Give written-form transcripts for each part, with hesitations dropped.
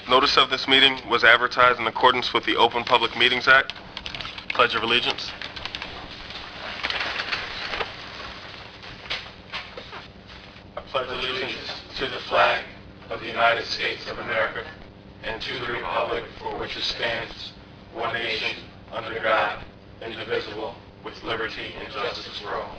Notice of this meeting was advertised in accordance with the Open Public Meetings Act. Pledge of Allegiance. I pledge allegiance to the flag of the United States of America and to the republic for which it stands, one nation, under God, indivisible, with liberty and justice for all.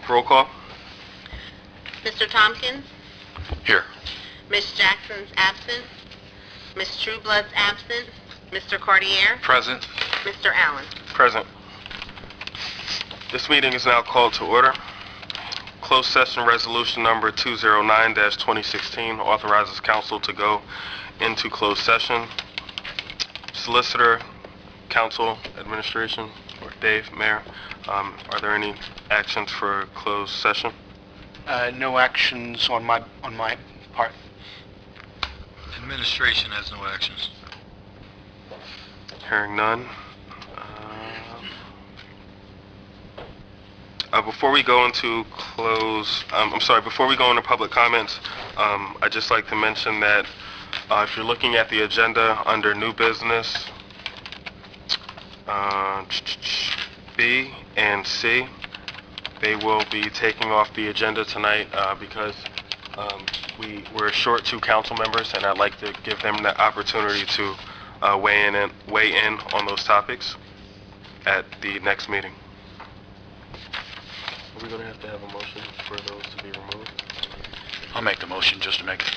Roll call. Mr. Tompkins? Here. Ms. Jackson's absent. Ms. Trueblood's absent. Mr. Cartier? Present. Mr. Allen? Present. This meeting is now called to order. Closed session resolution number 209-2016 authorizes council to go into closed session. Solicitor, council, administration, or Dave, Mayor, are there any actions for closed session? No actions on my part. Administration has no actions. Hearing none. Before we go into before we go into public comments, I'd just like to mention that if you're looking at the agenda under new business, B and C, they will be taking off the agenda tonight because we're short 2 council members, and I'd like to give them the opportunity to weigh in on those topics at the next meeting. Are we going to have a motion for those to be removed? I'll make the motion just to make it.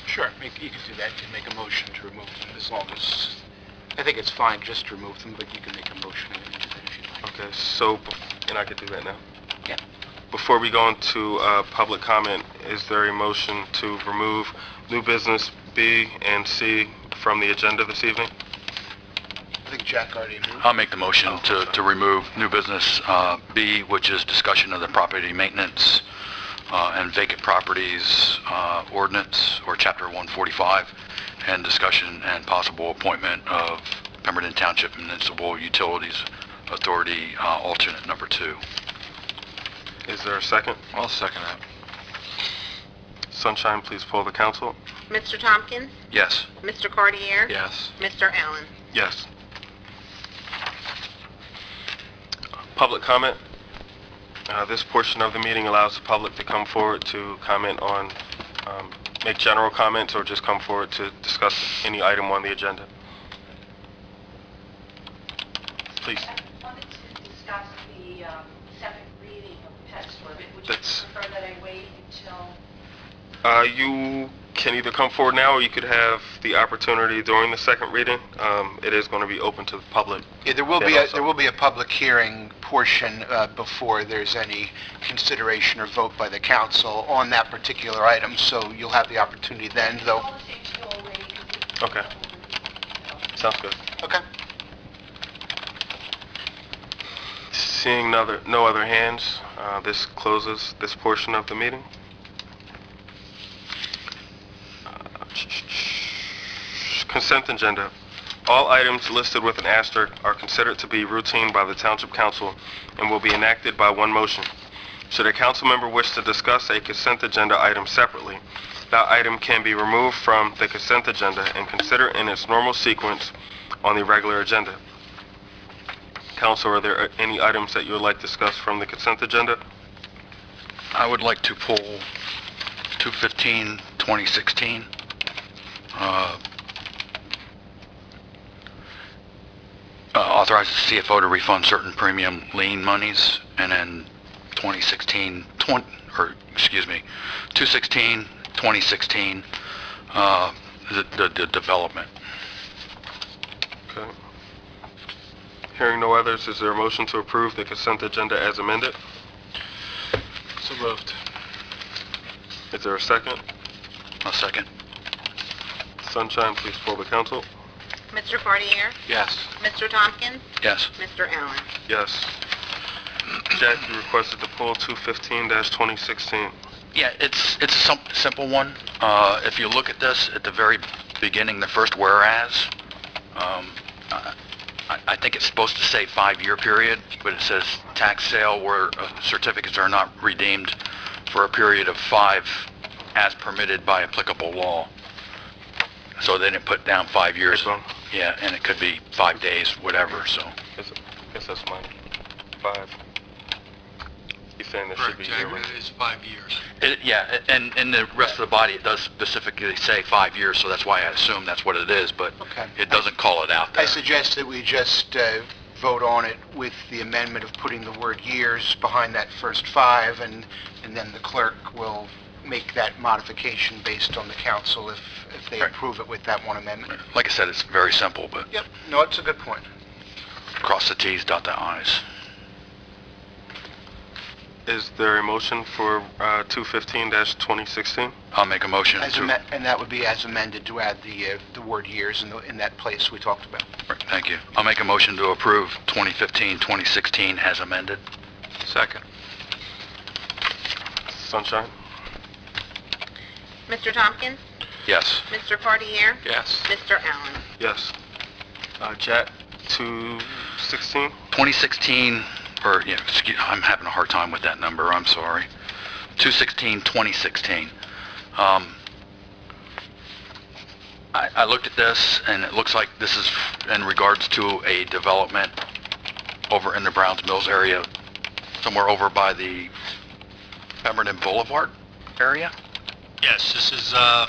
Sure, you can do that. You can make a motion to remove them as long as... I think it's fine just to remove them, but you can make a motion if you like. Okay, so, and I could do that now? Yeah. Before we go into public comment, is there a motion to remove new business B and C from the agenda this evening? I think Jack already moved. I'll make the motion to remove new business B, which is discussion of the property maintenance and vacant properties ordinance, or chapter 145, and discussion and possible appointment of Pemberton Township Municipal Utilities Authority alternate number 2. Is there a second? I'll second that. Sunshine, please poll the council. Mr. Tompkins? Yes. Mr. Cartier? Yes. Mr. Allen? Yes. Public comment. This portion of the meeting allows the public to come forward to comment on, make general comments, or just come forward to discuss any item on the agenda. Please. I wanted to discuss the second reading of the text ordinance. Would you That's- prefer that I wait until... You can either come forward now, or you could have the opportunity during the second reading. It is going to be open to the public. Yeah, there will be a public hearing portion before there's any consideration or vote by the council on that particular item, so you'll have the opportunity then, though. All the things you already... Okay. Sounds good. Okay. Seeing no other hands, this closes this portion of the meeting. Consent agenda. All items listed with an asterisk are considered to be routine by the Township Council and will be enacted by one motion. Should a council member wish to discuss a consent agenda item separately, that item can be removed from the consent agenda and considered in its normal sequence on the regular agenda. Council, are there any items that you would like to discuss from the consent agenda? I would like to pull 215-2016. Authorize the CFO to refund certain premium lien monies, and then 216-2016, the development. Okay. Hearing no others, is there a motion to approve the consent agenda as amended? So moved. Is there a second? A second. Sunshine, please poll the council. Mr. Cartier? Yes. Mr. Tompkins? Yes. Mr. Allen? Yes. Jack, you requested to pull 215-2016. Yeah, it's a simple one. If you look at this at the very beginning, the first whereas, I think it's supposed to say 5-year period, but it says tax sale where certificates are not redeemed for a period of 5 as permitted by applicable law. So they didn't put down 5 years. Okay. Yeah, and it could be 5 days, whatever, so. Guess that's mine. 5. He's saying there should be yearly. It is 5 years. Yeah, and in the rest of the body, it does specifically say 5 years, so that's why I assume that's what it is, but Okay. it doesn't call it out there. I suggest that we just vote on it with the amendment of putting the word years behind that first 5, and then the clerk will make that modification based on the council if they Right. approve it with that one amendment. Like I said, it's very simple, but Yep, no, it's a good point. cross the Ts, dot the Is. Is there a motion for 215-2016? I'll make a motion As to... and that would be as amended to add the word years in that place we talked about. Right, thank you. I'll make a motion to approve 2015-2016 as amended. Second. Sunshine? Mr. Tompkins? Yes. Mr. Fardier? Yes. Mr. Allen? Yes. Jet 216? 2016, or, yeah, excuse, I'm having a hard time with that number, I'm sorry. 2016. I looked at this, and it looks like this is in regards to a development over in the Browns Mills area, somewhere over by the Pemberton Boulevard area? Yes, this is a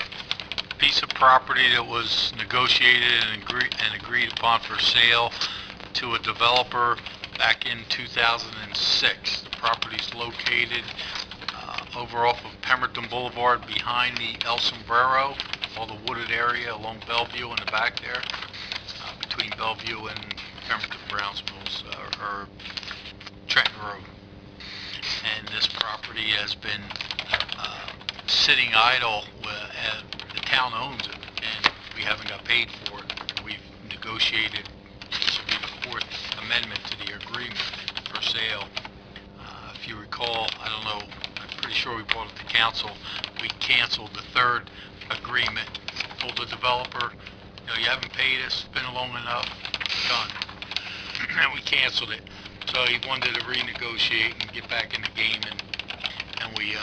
piece of property that was negotiated and agreed upon for sale to a developer back in 2006. The property's located over off of Pemberton Boulevard behind the El Sombrero, all the wooded area along Bellevue in the back there, between Bellevue and Pemberton Browns Mills, or Trenton Road. And this property has been sitting idle. The town owns it, and we haven't got paid for it. We've negotiated, this will be the 4th amendment to the agreement for sale. If you recall, I don't know, I'm pretty sure we brought it to council. We canceled the 3rd agreement. Told the developer, you know, you haven't paid us, it's been long enough, done. And we canceled it. So he wanted to renegotiate and get back in the game, and we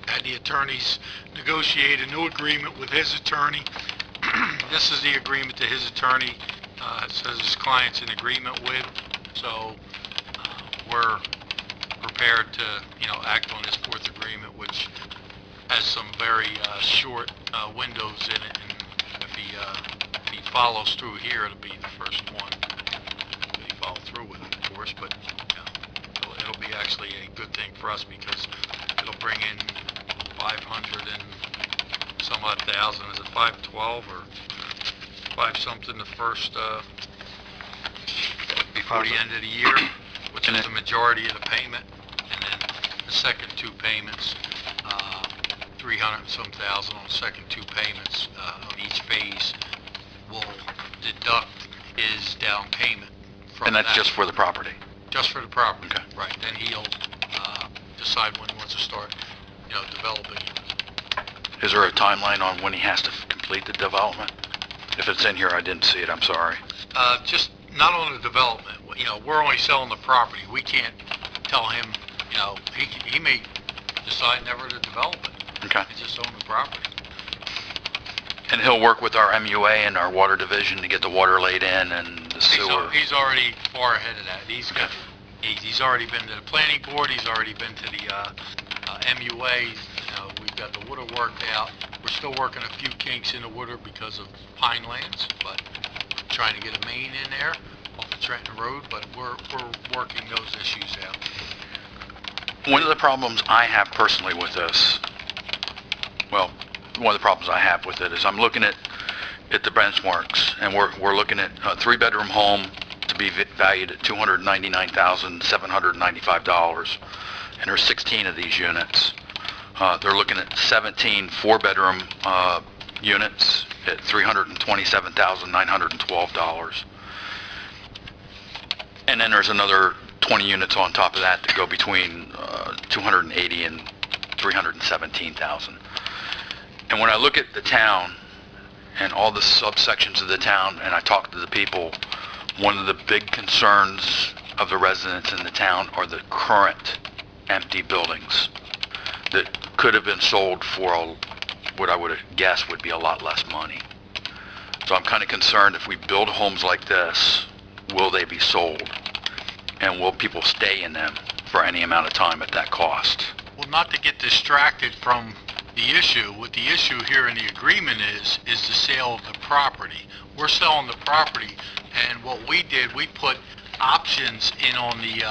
had the attorneys negotiate a new agreement with his attorney. This is the agreement that his attorney says his client's in agreement with. So we're prepared to, you know, act on this 4th agreement, which has some very short windows in it, and if he follows through here, it'll be the first one. If he follow through with it, of course, but you know, it'll be actually a good thing for us because it'll bring in 500 and some odd thousand. Is it 512 or 5 something the first before the end of the year, which is the majority of the payment, and then the second 2 payments, 300 and some thousand on the second 2 payments on each phase will deduct his down payment from And that's that. just for the property? Just for the property. Okay. Right, then he'll decide when he wants to start, you know, developing it. Is there a timeline on when he has to complete the development? If it's in here, I didn't see it, I'm sorry. Just not on the development, you know, we're only selling the property. We can't tell him, you know, he may decide never to develop it. Okay. He just own the property. And he'll work with our MUA and our water division to get the water laid in and the sewer? He's already far ahead of that. He's already been to the planning board, he's already been to the MUA, you know, we've got the water worked out. We're still working a few kinks in the water because of pine lands, but trying to get a main in there off of Trenton Road, but we're working those issues out. One of the problems I have personally with this, well, one of the problems I have with it is I'm looking at the benchmarks, and we're looking at a 3-bedroom home to be valued at $299,795, and there's 16 of these units. They're looking at 17 4-bedroom units at $327,912. And then there's another 20 units on top of that to go between 280 and 317,000. And when I look at the town and all the subsections of the town, and I talked to the people, one of the big concerns of the residents in the town are the current empty buildings that could have been sold for what I would guess would be a lot less money. So I'm kind of concerned if we build homes like this, will they be sold? And will people stay in them for any amount of time at that cost? Well, not to get distracted from the issue, what the issue here in the agreement is the sale of the property. We're selling the property, and what we did, we put options in on the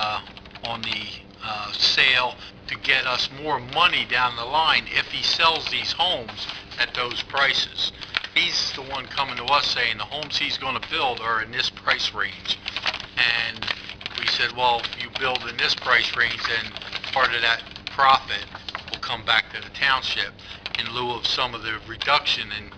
sale to get us more money down the line if he sells these homes at those prices. He's the one coming to us saying the homes he's going to build are in this price range. And we said, well, if you build in this price range, then part of that profit will come back to the township in lieu of some of the reduction in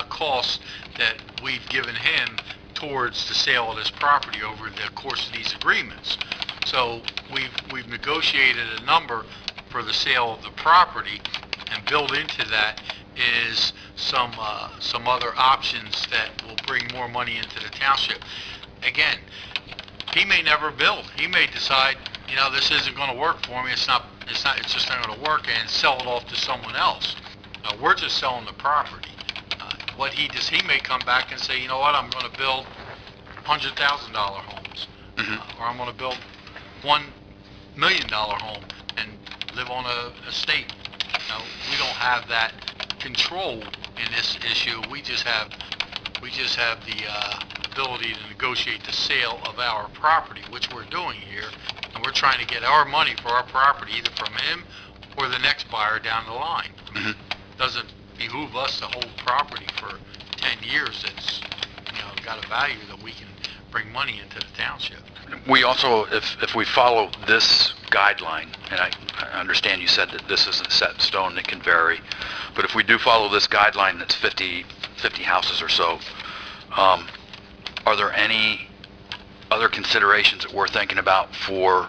costs that we've given him towards the sale of this property over the course of these agreements. So we've negotiated a number for the sale of the property, and built into that is some other options that will bring more money into the township. Again, he may never build. He may decide, this isn't going to work for me. It's just not going to work, and sell it off to someone else. We're just selling the property. What he does, he may come back and say, you know what, I'm going to build $100,000 homes, or I'm going to build $1 million home and live on a estate. We don't have that control in this issue. We just have the ability to negotiate the sale of our property, which we're doing here, and we're trying to get our money for our property either from him or the next buyer down the line. Doesn't behoove us to hold property for 10 years that's got a value that we can bring money into the township. We also, if we follow this guideline, and I understand you said that this isn't set in stone, it can vary, but if we do follow this guideline that's 50 houses or so, are there any other considerations that we're thinking about for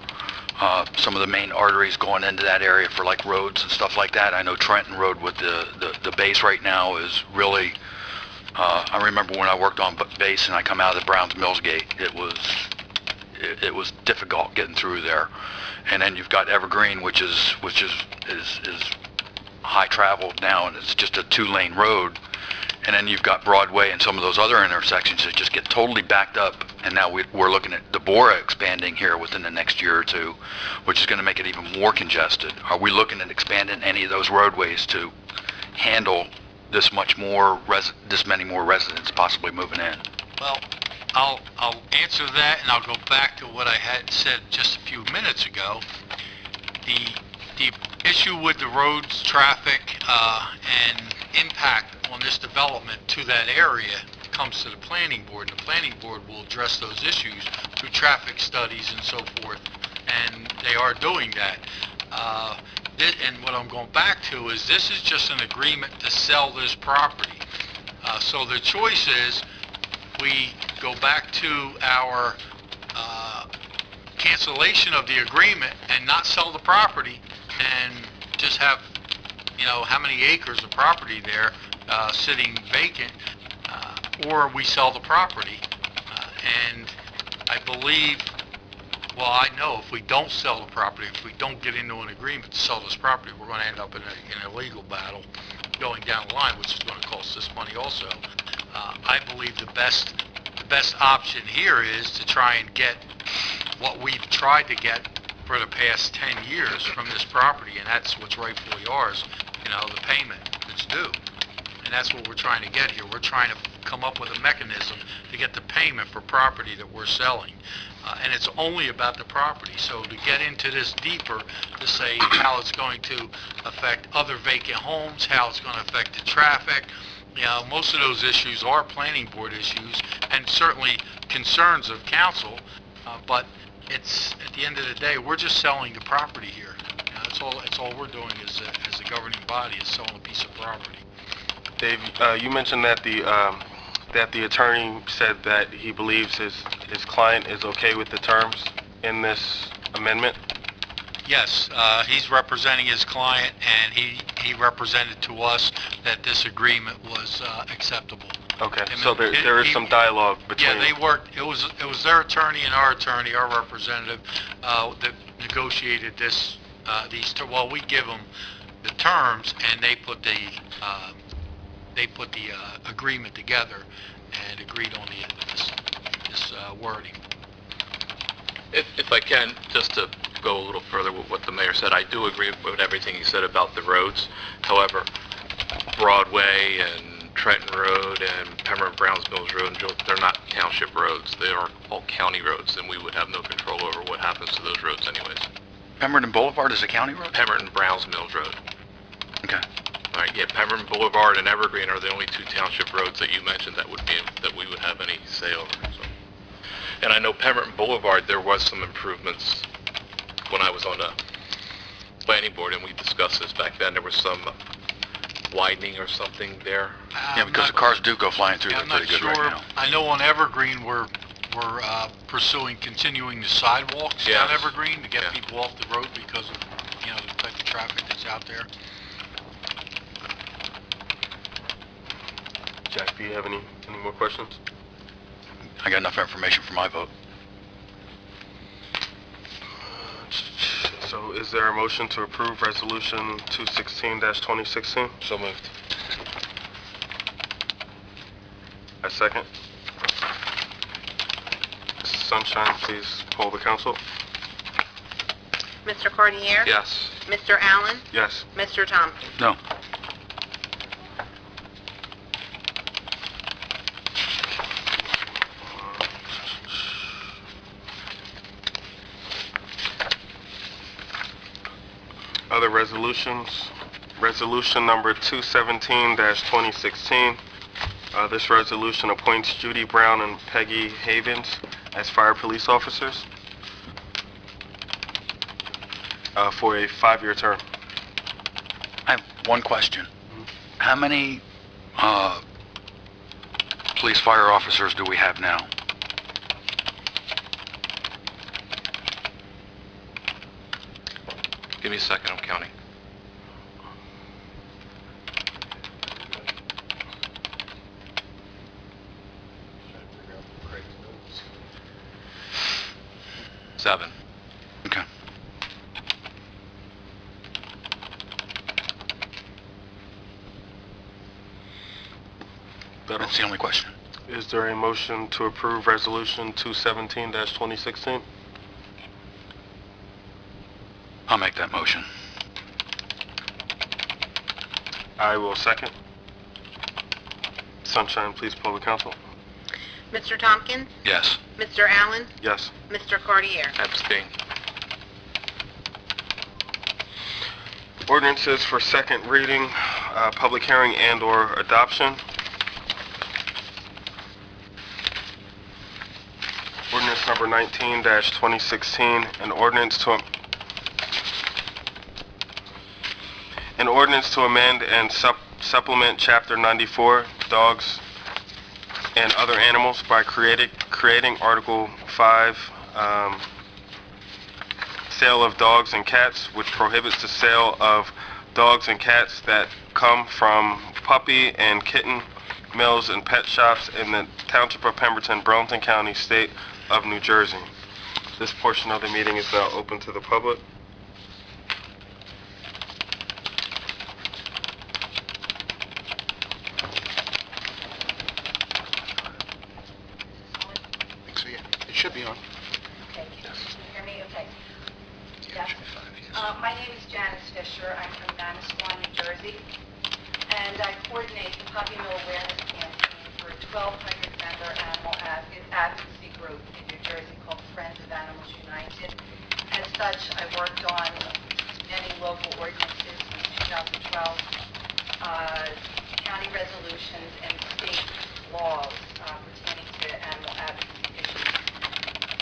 some of the main arteries going into that area for like roads and stuff like that? I know Trenton Road with the base right now is really, I remember when I worked on base and I come out of the Browns Mills gate, it was difficult getting through there. And then you've got Evergreen, which is high traveled now, and it's just a 2-lane road. And then you've got Broadway and some of those other intersections that just get totally backed up. And now we're looking at Deborah expanding here within the next year or two, which is going to make it even more congested. Are we looking at expanding any of those roadways to handle this many more residents possibly moving in? Well, I'll answer that, and I'll go back to what I had said just a few minutes ago. The issue with the roads, traffic, and impact on this development to that area comes to the planning board, and the planning board will address those issues through traffic studies and so forth, and they are doing that. And what I'm going back to is this is just an agreement to sell this property. So the choice is we go back to our cancellation of the agreement and not sell the property and just have, how many acres of property there sitting vacant, or we sell the property. And I believe, I know if we don't sell the property, if we don't get into an agreement to sell this property, we're going to end up in a legal battle going down the line, which is going to cost us money also. I believe the best option here is to try and get what we've tried to get for the past 10 years from this property, and that's what's rightfully ours, the payment that's due. And that's what we're trying to get here. We're trying to come up with a mechanism to get the payment for property that we're selling. And it's only about the property. So to get into this deeper, to say how it's going to affect other vacant homes, how it's going to affect the traffic, most of those issues are planning board issues and certainly concerns of council, but it's, at the end of the day, we're just selling the property here. That's all we're doing as a governing body, is selling a piece of property. Dave, you mentioned that the attorney said that he believes his client is okay with the terms in this amendment. Yes, he's representing his client, and he represented to us that this agreement was acceptable. Okay, I mean, so there is some dialogue between... Yeah, they worked, it was their attorney and our attorney, our representative, that negotiated this, well, we give them the terms, and they put the agreement together and agreed on this wording. If I can, just to go a little further with what the mayor said, I do agree with everything he said about the roads. However, Broadway and Trenton Road and Pembroke Browns Mills Road, they're not township roads. They are all county roads, and we would have no control over what happens to those roads anyways. Pemberton Boulevard is a county road? Pemberton Browns Mills Road. Okay. All right, yeah, Pemberton Boulevard and Evergreen are the only two township roads that you mentioned that we would have any say over. So. And I know Pemberton Boulevard, there was some improvements when I was on the planning board, and we discussed this back then. There was some widening or something there. Yeah, because the cars do go flying through there I'm not pretty good sure. right now. I know on Evergreen, we're continuing the sidewalks down Yes. Evergreen to get Yeah. people off the road because of, the type of traffic that's out there. Jack, do you have any more questions? I got enough information for my vote. So is there a motion to approve Resolution 216-2016? So moved. I second. Mrs. Sunshine, please poll the council. Mr. Cordier? Yes. Mr. Allen? Yes. Mr. Tompkins? No. Other resolutions. Resolution number 217-2016. This resolution appoints Judy Brown and Peggy Havens as fire police officers for a 5-year term. I have one question. How many police fire officers do we have now? Give me a second, I'm counting. Seven. Okay. That's the only question. Is there a motion to approve Resolution 217-2016? I'll make that motion. I will second. Sunshine, please poll the council. Mr. Tompkins? Yes. Mr. Allen? Yes. Mr. Cordier? Abstain. Ordinances for second reading, public hearing and/or adoption. Ordinance number 19-2016, an ordinance to amend and supplement Chapter 94, Dogs and Other Animals by creating Article 5, Sale of Dogs and Cats, which prohibits the sale of dogs and cats that come from puppy and kitten mills and pet shops in the Township of Pemberton, Burlington County, State of New Jersey. This portion of the meeting is now open to the public. So, yeah, it should be on. Okay, can you hear me? Okay. Yes. My name is Janice Fisher. I'm from Manasquan, New Jersey, and I coordinate the Puppy Mill Awareness Campaign for a 1,200-member animal advocacy group in New Jersey called Friends of Animals United. As such, I worked on many local ordinances since 2012, county resolutions, and state laws pertaining to animal advocacy issues.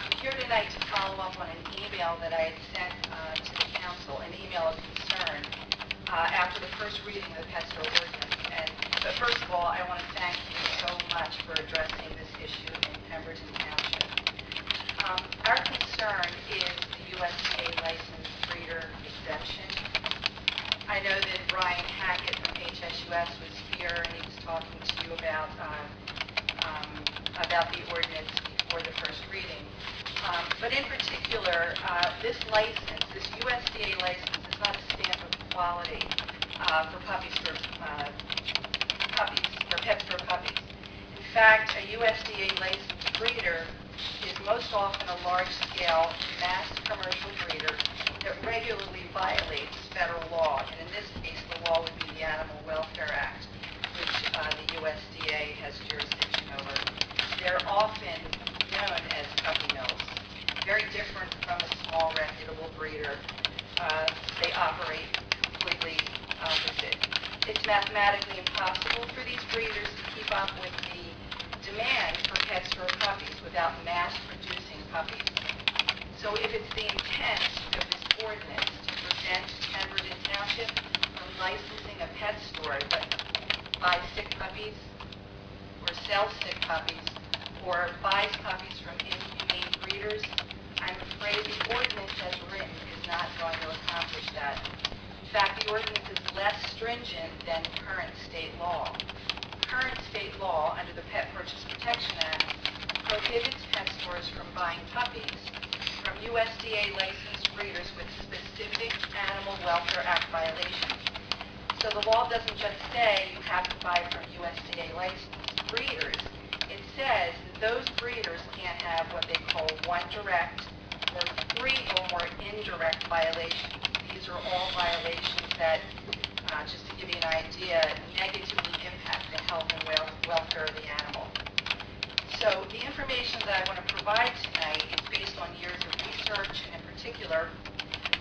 I'm here tonight to follow up on an email that I had sent to the council, an email of concern after the first reading of the pet store ordinance. But first of all, I want to thank you so much for addressing this issue in Pemberton Township. Our concern is the USDA licensed breeder Ryan Hackett from HSUS was here, and he was talking to you about the ordinance before the first reading. But in particular, this license, this USDA license, is not a stamp of quality for pets for puppies. In fact, a USDA licensed breeder is most often a large-scale, mass commercial breeder that regularly violates federal law, and in this case, the law would be the Animal Welfare Act, which the USDA has jurisdiction over. They're often known as puppy mills. Very different from a small, reputable breeder. They operate completely opposite. It's mathematically impossible for these breeders to keep up with the demand for pets for puppies without mass-producing puppies. So if it's the intent of this ordinance to prevent Pemberton Township from licensing a pet store that buys sick puppies or sells sick puppies or buys puppies from inhumane breeders, I'm afraid the ordinance as written is not going to accomplish that. In fact, the ordinance is less stringent than current state law. Current state law under the Pet Purchase Protection Act prohibits pet stores from buying puppies from USDA licensed breeders with specific Animal Welfare Act violations. So the law doesn't just say you have to buy from USDA licensed breeders. It says that those breeders can't have what they call one direct or three or more indirect violations. These are all violations that, just to give you an idea, negatively impact the health and welfare of the animal. So the information that I want to provide tonight is based on years of research, and in particular,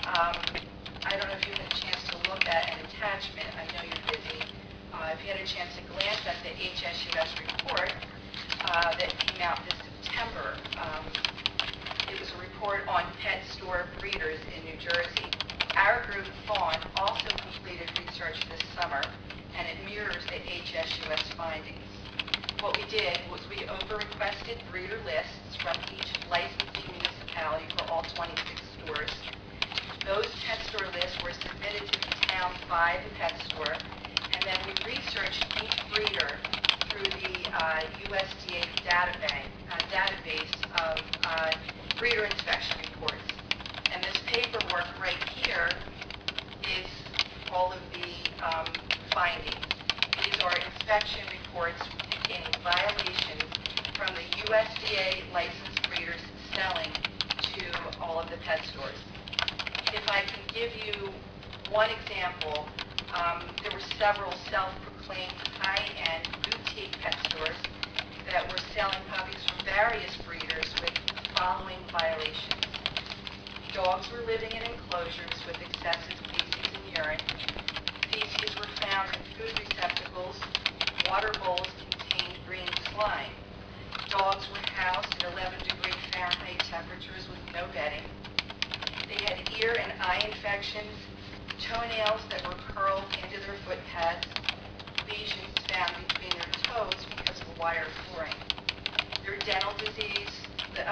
I don't know if you had a chance to look at an attachment. I know you're busy. If you had a chance to glance at the HSUS report that came out this September, it was a report on pet store breeders in New Jersey. Our group, Fawn, also completed research this summer, and it mirrors the HSUS findings. What we did was we over-requested breeder lists from each licensing municipality for all 26 stores. Those pet store lists were submitted to the town by the pet store, and then we researched each breeder through the USDA database of breeder inspection reports. And this paperwork right here is all of the findings. These are inspection reports containing violations from the USDA licensed breeders selling to all of the pet stores. If I can give you one example, there were several self-proclaimed high-end boutique pet stores that were selling puppies from various breeders with the following violations. Dogs were living in enclosures with excessive feces and urine. Feces were found in food receptacles. Water bowls contained green slime. Dogs were housed at 11-degree Fahrenheit temperatures with no bedding. They had ear and eye infections, toenails that were curled into their foot pads, lesions found between their toes because of wire flooring. Their dental disease, there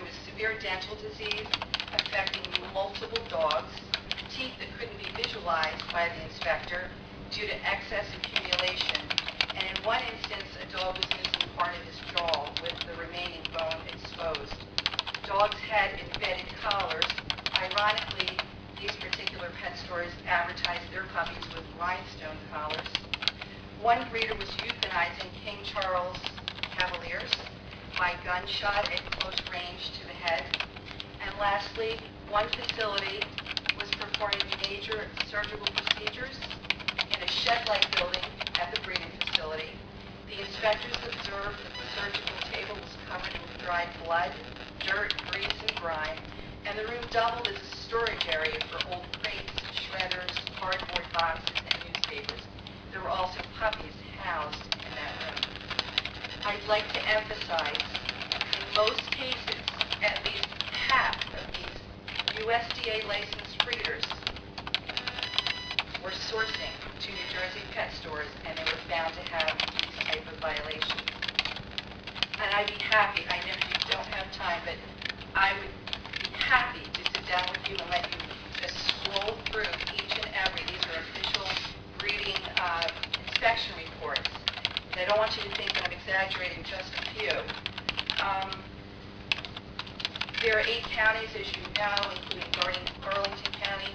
was severe dental disease affecting multiple dogs, teeth that couldn't be visualized by the inspector due to excess accumulation, and in one instance, a dog was missing part of his jaw with the remaining bone exposed. Dogs had embedded collars. Ironically, these particular pet stores advertised their puppies with rhinestone collars. One breeder was euthanizing King Charles Cavaliers by gunshot at close range to the head. And lastly, one facility was performing major surgical procedures in a shed-like building at the breeding facility. The inspectors observed that the surgical table was covered with dried blood, dirt, grease, and grime, and the room doubled as a storage area for old crates, shredders, cardboard boxes, and newspapers. There were also puppies housed in that room. I'd like to emphasize, in most cases, at least half of these USDA licensed breeders were sourcing to New Jersey pet stores, and they were found to have these type of violations. And I'd be happy, I know you don't have time, but I would be happy to sit down with you and let you just scroll through each and every, these are official counties, as you know, including Burlington County,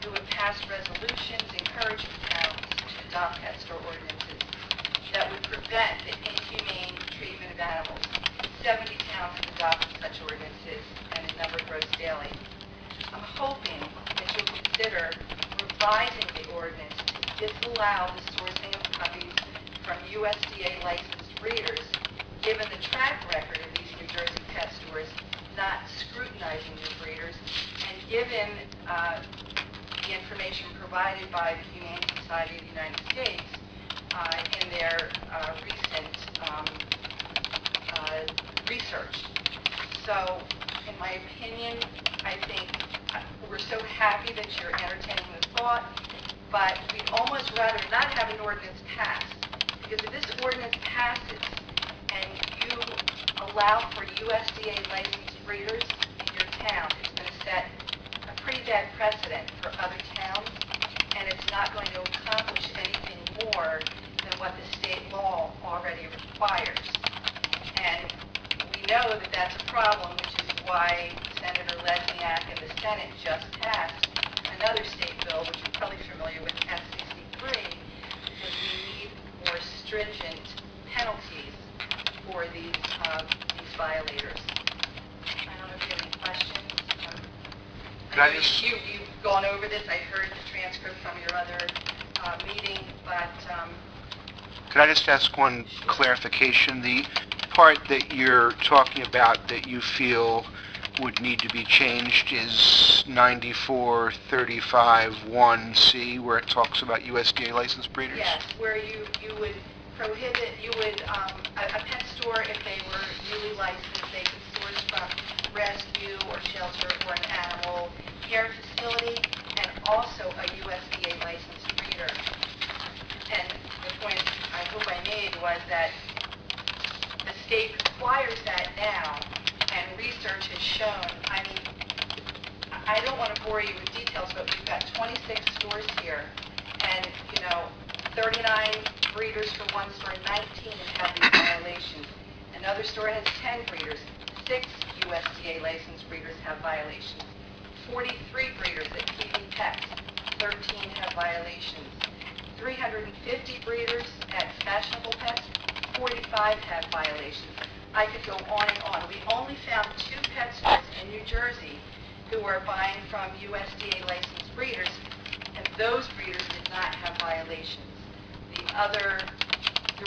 who have passed resolutions encouraging towns to adopt pet store ordinances that would prevent the inhumane treatment of animals. 70 towns have adopted such ordinances, and the number grows daily. I'm hoping that you'll consider revising the ordinance to disallow the sourcing of puppies from USDA licensed breeders, given the track record of these New Jersey pet stores not scrutinizing new breeders, and given the information provided by the Humane Society of the United States in their recent research. So, in my opinion, I think we're so happy that you're entertaining the thought, but we'd almost rather not have an ordinance passed, because if this ordinance passes and you allow for USDA licensed breeders in your town, it's going to set a pretty bad precedent for other towns, and it's not going to accomplish anything more than what the state law already requires. And we know that that's a problem, which is why Senator Lesniak in the Senate just passed another state bill, which you're probably familiar with, FCC3, because we need more stringent penalties for these violators. I don't know if you have any questions. You've gone over this. I heard the transcript from your other meeting, but... Could I just ask one clarification? The part that you're talking about that you feel would need to be changed is 9435-1C, where it talks about USDA licensed breeders? Yes, where you would prohibit, a pet store, if they were newly licensed, they could source from rescue or shelter or an animal care facility, and also a USDA licensed breeder. And the point I hope I made was that the state requires that now, and research has shown, I mean, I don't want to bore you with details, but we've got 26 stores here, and, 39 breeders for one store, 19 have had these violations. Another store has 10 breeders, 6 USDA licensed breeders have violations. 43 breeders at TV Pets, 13 have violations. 350 breeders at Fashionable Pets, 45 have violations. I could go on and on. We only found 2 pet stores in New Jersey who are buying from USDA licensed breeders, and those breeders did not have violations. There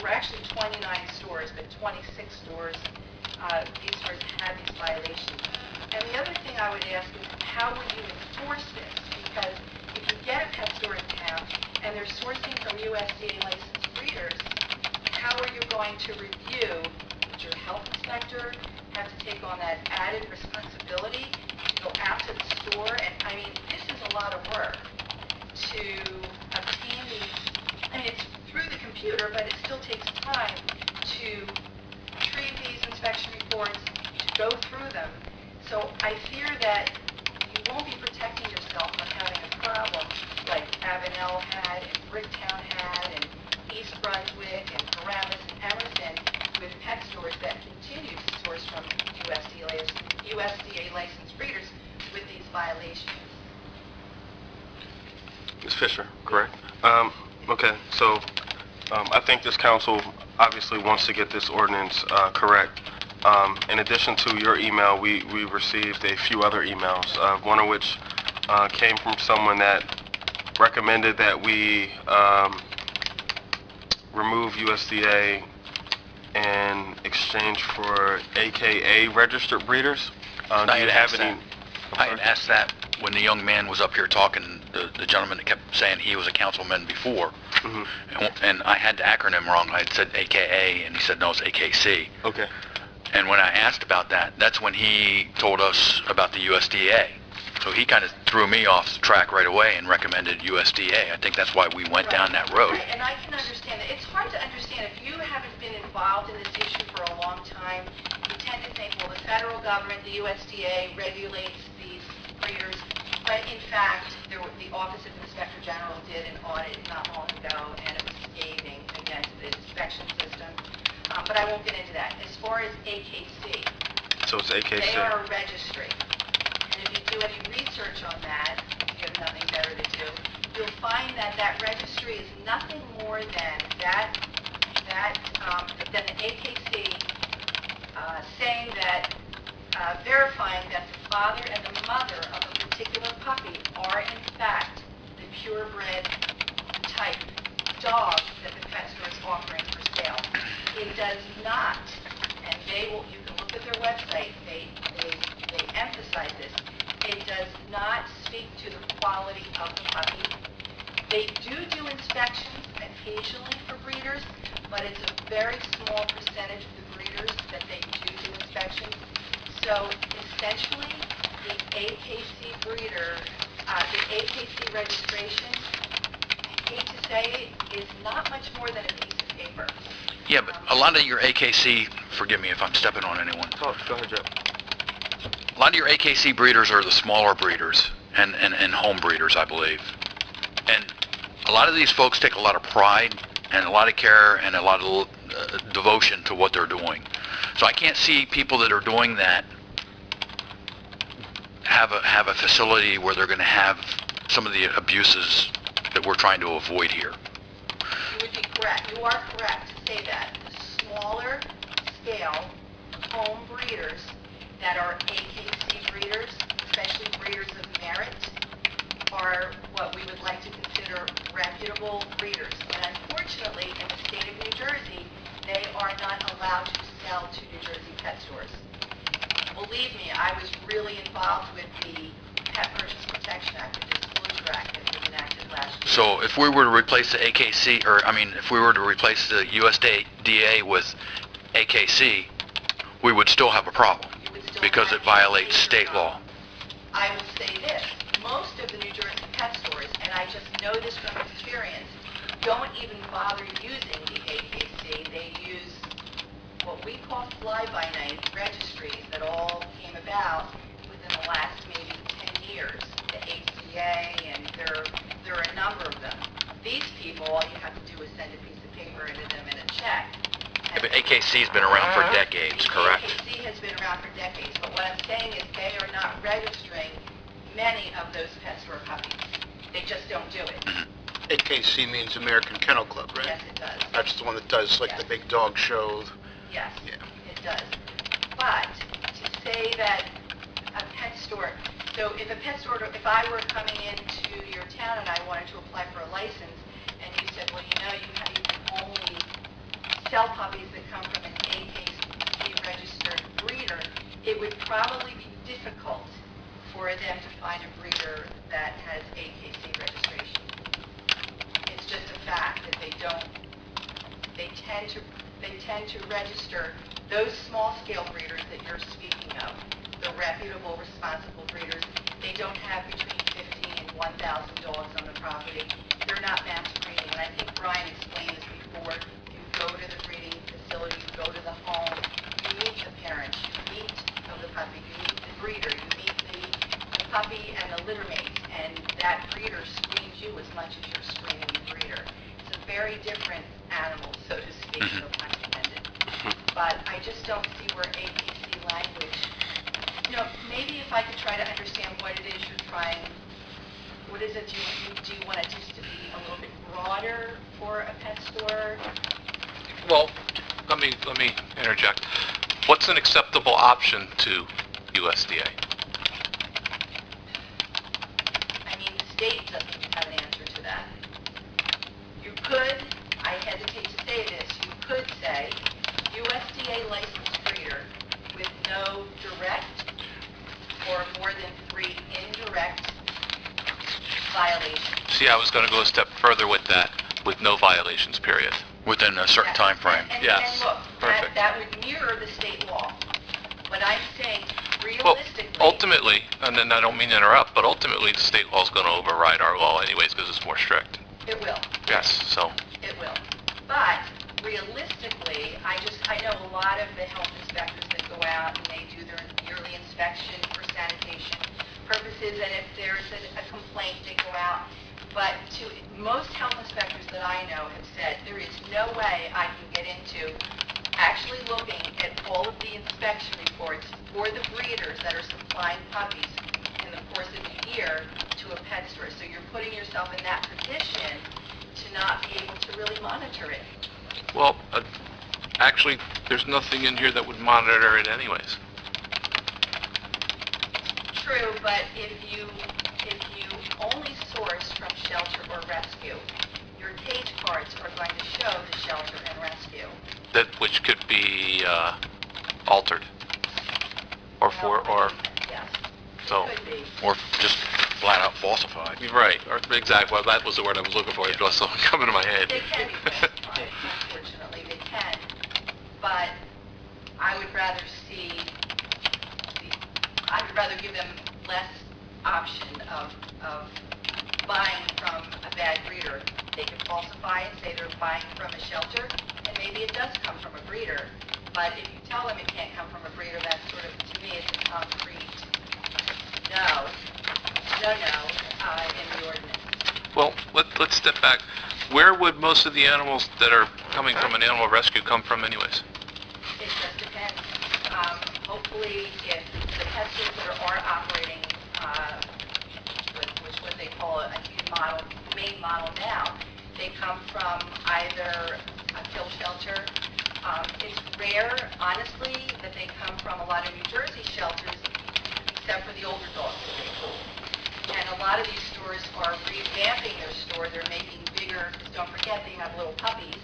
were actually 29 stores, but 26 stores, these stores had these violations. And the other thing I would ask is, how would you enforce this? Because if you get a pet store in town and they're sourcing from USDA licensed breeders, how are you going to review? Would your health inspector have to take on that added responsibility to go out to the store? And I mean, this is a lot of work to obtain these. I mean, it's through the computer, but it still takes time to retrieve these inspection reports, to go through them. So I fear that you won't be protecting yourself from having a problem like Avenel had, and Bricktown had, and East Brunswick, and Paramus, and Emerson, with pet stores that continue to source from USDA licensed breeders with these violations. Ms. Fisher, correct? Okay, so I think this council obviously wants to get this ordinance correct. In addition to your email, we received a few other emails, one of which came from someone that recommended that we remove USDA in exchange for AKA registered breeders. Do you have any? I had asked that when the young man was up here talking, the gentleman that kept saying he was a councilman before, and I had the acronym wrong. I had said AKA, and he said no, it's AKC. Okay. And when I asked about that, that's when he told us about the USDA. So he kind of threw me off the track right away and recommended USDA. I think that's why we went down that road. Right, and I can understand that. It's hard to understand if you haven't been involved in this issue for a long time. You tend to think, well, the federal government, the USDA, regulates these breeders. But in fact, the Office of Inspector General did an audit not long ago, and it was scathing against the inspection system. But I won't get into that. As far as AKC, So it's AKC. they are a registry. search on that, if you have nothing better to do, you'll find that that registry is nothing more than than an AKC saying that, verifying that the father and the mother of a particular puppy are in fact the purebred type dog that the pet store is offering for sale. It does not, and you can look at their website, they emphasize this, it does not speak to the quality of the puppy. They do inspections occasionally for breeders, but it's a very small percentage of the breeders that they do inspections. So essentially, the AKC breeder, the AKC registration, I hate to say it, is not much more than a piece of paper. Yeah, but a lot of your AKC, forgive me if I'm stepping on anyone, Oh, go ahead, Joe. a lot of your AKC breeders are the smaller breeders and home breeders, I believe. And a lot of these folks take a lot of pride and a lot of care and a lot of devotion to what they're doing. So I can't see people that are doing that have a facility where they're going to have some of the abuses that we're trying to avoid here. You would be correct. You are correct to say that. The smaller scale home breeders that are AKC breeders, especially breeders of merit, are what we would like to consider reputable breeders. And unfortunately, in the state of New Jersey, they are not allowed to sell to New Jersey pet stores. Believe me, I was really involved with the Pet Purchase Protection Act, the Disclosure Act that was enacted last year. So if we were to replace the AKC, if we were to replace the USDA with AKC, we would still have a problem You would still because have it violates AKC state law. I will say this, most of the New Jersey pet stores, and I just know this from experience, don't even bother using the AKC. They use what we call fly-by-night registries that all came about within the last maybe 10 years. The ACA, and there are a number of them. These people, all you have to do is send a piece of paper into them and a check. Yeah, but AKC's been around for decades, correct? AKC has been around for decades, but what I'm saying is they are not registering many of those pet store puppies. They just don't do it. AKC means American Kennel Club, right? Yes, it does. That's the one that does like the big dog show. Yes, Yeah. it does. But to say that a pet store, so if if I were coming into your town and I wanted to apply for a license, and you said, well, you can only sell puppies that come from an AKC registered breeder, it would probably be difficult for them to find a breeder that has AKC registration. It's just a fact that they tend to register those small-scale breeders that you're speaking of, the reputable, responsible breeders. They don't have between 50 and 1,000 dogs on the property. They're not mass breeding, and I think Brian explained this before. You go to the breeding facility, you go to the home, you meet the parents, you meet the puppy, you meet the breeder, you meet the puppy and the litter mates, and that breeder screens you as much as you're screening the breeder. It's a very different animal, so to speak, no pun intended. But I just don't see where AKC language, maybe if I could try to understand what it is you're trying, what is it do you want it just to be a little bit broader for a pet store? Well, let me interject. What's an acceptable option to USDA? I mean, the state doesn't have an answer to that. You could, I hesitate to say this, you could say USDA licensed breeder with no direct or more than 3 indirect violations. See, I was going to go a step further with that, with no violations, period. Within a certain time frame. And, Yes, and look, perfect. that would mirror the state law. But I'm saying Well, realistically... ultimately, and then I don't mean to interrupt, but ultimately the state law is going to override our law anyways because it's more strict. It will. Yes, so, It will. But realistically, I know a lot of the health inspectors that go out and they do their yearly inspection for sanitation purposes, and if there's a complaint, they go out. But most health inspectors that I know have said there is no way I can get into actually looking at all of the inspection reports for the breeders that are supplying puppies in the course of a year to a pet store. So you're putting yourself in that position to not be able to really monitor it. Well, actually, there's nothing in here that would monitor it anyways. True, but if you only source from shelter or rescue, your cage cards are going to show the shelter and rescue. Which could be altered, or Yes, so. could be. Or just flat out falsified. Right, or exactly. Well, that was the word I was looking for. It just wasn't coming to my head. They can be falsified, unfortunately, they can. But I would rather give them less option of buying from a bad breeder. They can falsify and say they're buying from a shelter, and maybe it does come from a breeder. But if you tell them it can't come from a breeder, that's sort of, to me, it's a concrete no in the ordinance. Well, let's step back. Where would most of the animals that are coming from an animal rescue come from anyways? It just depends. Hopefully, if the pet stores that are operating, which what they call a main model now, they come from either a kill shelter. It's rare, honestly, that they come from a lot of New Jersey shelters, except for the older dogs. And a lot of these stores are revamping their store. They're making bigger, because don't forget, they have little puppies,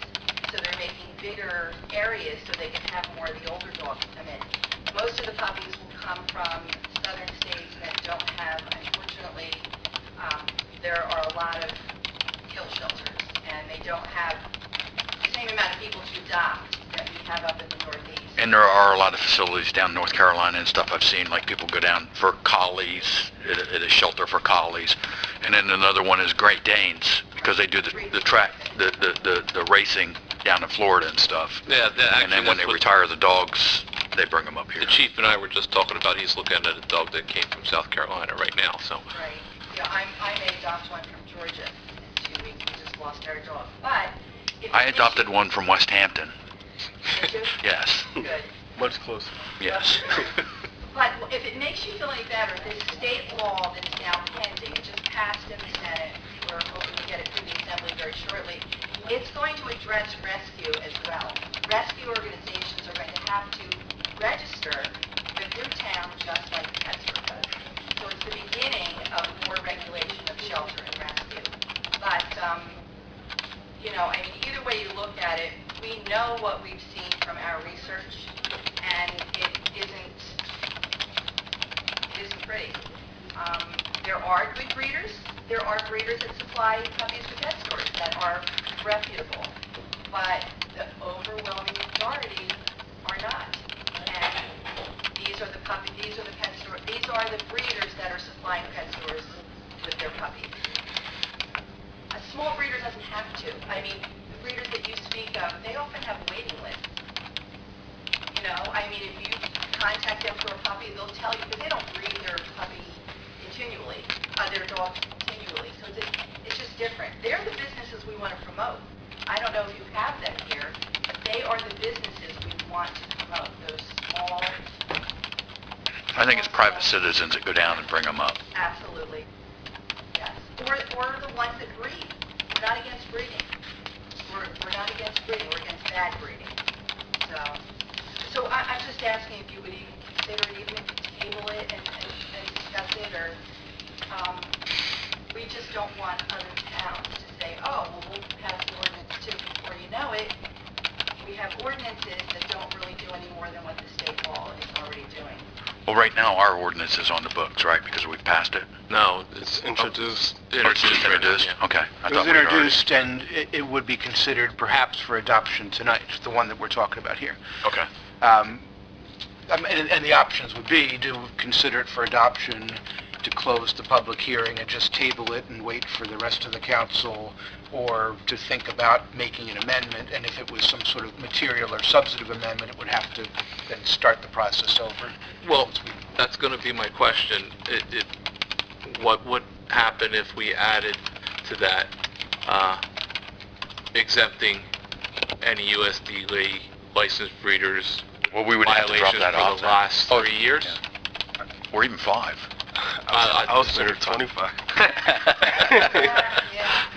so they're making bigger areas so they can have more of the older dogs come in. Most of the puppies will come from southern states that don't have, unfortunately, there are a lot of kill shelters, and they don't have the same amount of people to adopt that we have up in the Northeast. And there are a lot of facilities down in North Carolina and stuff I've seen, like people go down for collies, at a shelter for collies. And then another one is Great Danes, because they do the track, the racing down in Florida and stuff. Yeah, And then when they retire the dogs, they bring them up here. The chief and I were just talking about, he's looking at a dog that came from South Carolina right now, so. Right. Yeah, I may adopt one from Georgia in 2 weeks. We just lost our dog. But if I it adopted makes one from West Hampton. you- Did you? Yes, Good. Much closer. yes. But if it makes you feel any better, this state law that's now pending, it just passed in the Senate, we're hoping to get it through the Assembly very shortly, it's going to address rescue as well. Rescue organizations are going to have to register with their town just like the pet store does. So it's the beginning of more regulation of shelter and rescue. But, I mean, either way you look at it, we know what we've seen from our research, and it isn't pretty. There are good breeders. There are breeders that supply puppies to pet stores that are reputable, but the overwhelming majority are not. And these are the pet stores. These are the breeders that are supplying pet stores with their puppies. A small breeder doesn't have to. I mean, the breeders that you speak of, they often have waiting lists. I mean, if you contact them for a puppy, they'll tell you, because they don't breed their puppy continually, their dogs continually. So it's just different. They're the businesses we want to promote. I don't know if you have them here, but they are the businesses we want to promote, those small... I think it's private citizens that go down and bring them up. Absolutely. Yes. Or the ones that breed. We're not against breeding. We're not against breeding. We're against bad breeding. So I'm just asking if you would even consider it, even if you table it and discuss it, or we just don't want other towns to say, oh, well, we'll pass the ordinance too. Before you know it, we have ordinances that don't really do any more than what the state law is already doing. Well, right now, our ordinance is on the books, right, because we've passed it? No, It's introduced. Oh, it's just introduced? Yeah. Okay. I It was thought we'd already- introduced, and it would be considered perhaps for adoption tonight, the one that we're talking about here. Okay. And the options would be to consider it for adoption, to close the public hearing and just table it and wait for the rest of the council, or to think about making an amendment, and if it was some sort of material or substantive amendment, it would have to then start the process over. Well, that's going to be my question. What would happen if we added to that, exempting any USDA licensed breeders Well, we would have to drop violations that for off the then. last 3 years? Or even 5. I was there 25.